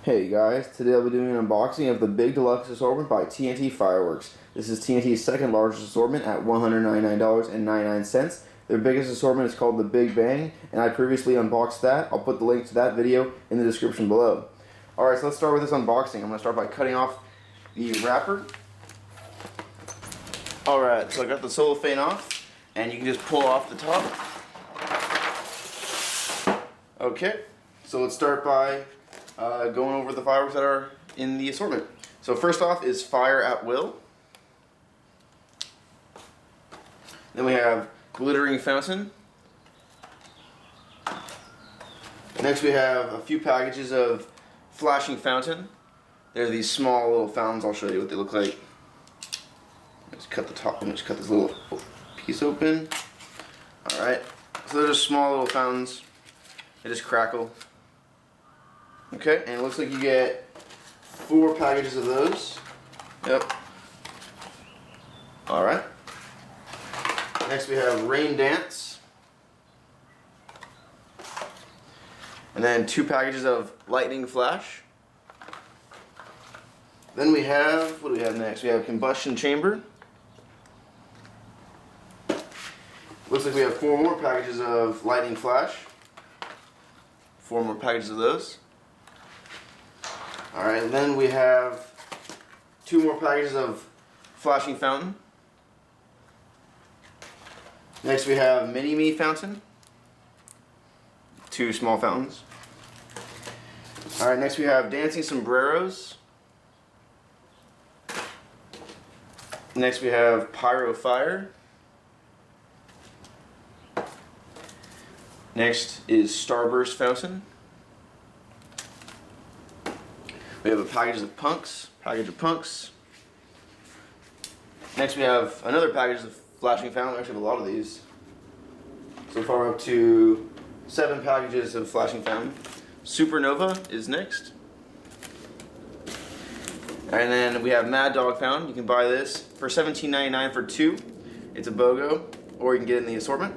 Hey guys, today I'll be doing an unboxing of the Big Deluxe Assortment by TNT Fireworks. This is TNT's second largest assortment at $199.99. Their biggest assortment is called the Big Bang, and I previously unboxed that. I'll put the link to that video in the description below. Alright, so let's start with this unboxing. I'm going to start by cutting off the wrapper. Alright, so I got the cellophane off, and you can just pull off the top. Okay, so let's start by going over the fireworks that are in the assortment. So first off is Fire at Will. Then we have Glittering Fountain. Next we have a few packages of Flashing Fountain. They're these small little fountains. I'll show you what they look like. Let's cut the top and just cut this little piece open. Alright, so they're just small little fountains. They just crackle. Okay, and it looks like you get 4 packages of those. Yep. Alright. Next we have Rain Dance. And then 2 packages of Lightning Flash. Then we have, what do we have next? We have Combustion Chamber. Looks like we have 4 more packages of Lightning Flash. 4 more packages of those. Alright, then we have 2 more packages of Flashing Fountain. Next we have Mini Me Fountain. 2 small fountains. Alright, next we have Dancing Sombreros. Next we have Pyro Fire. Next is Starburst Fountain. We have a package of punks. Next we have another package of Flashing Fountain. We actually have a lot of these. So far we're up to 7 packages of Flashing Fountain. Supernova is next. And then we have Mad Dog Fountain. You can buy this for $17.99 for 2. It's a BOGO, or you can get it in the assortment.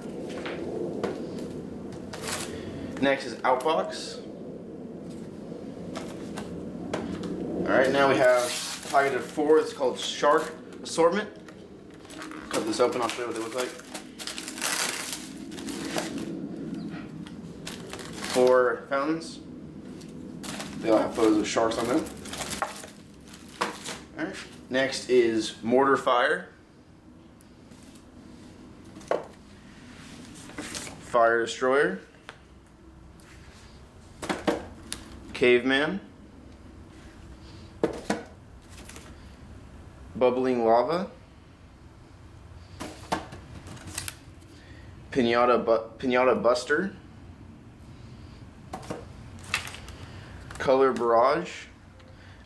Next is Outbox. Alright, now we have a package of 4. It's called Shark Assortment. Cut this open, I'll show you what they look like. 4 fountains. They all have photos of sharks on them. Alright, next is Mortar Fire. Fire Destroyer. Caveman. Bubbling Lava. Pinata Buster. Color Barrage.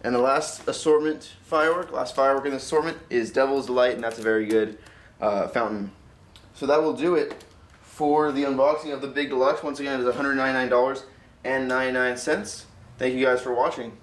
And the last firework in the assortment is Devil's Delight, and that's a very good fountain. So that will do it for the unboxing of the Big Deluxe. Once again, it is $199.99. Thank you guys for watching.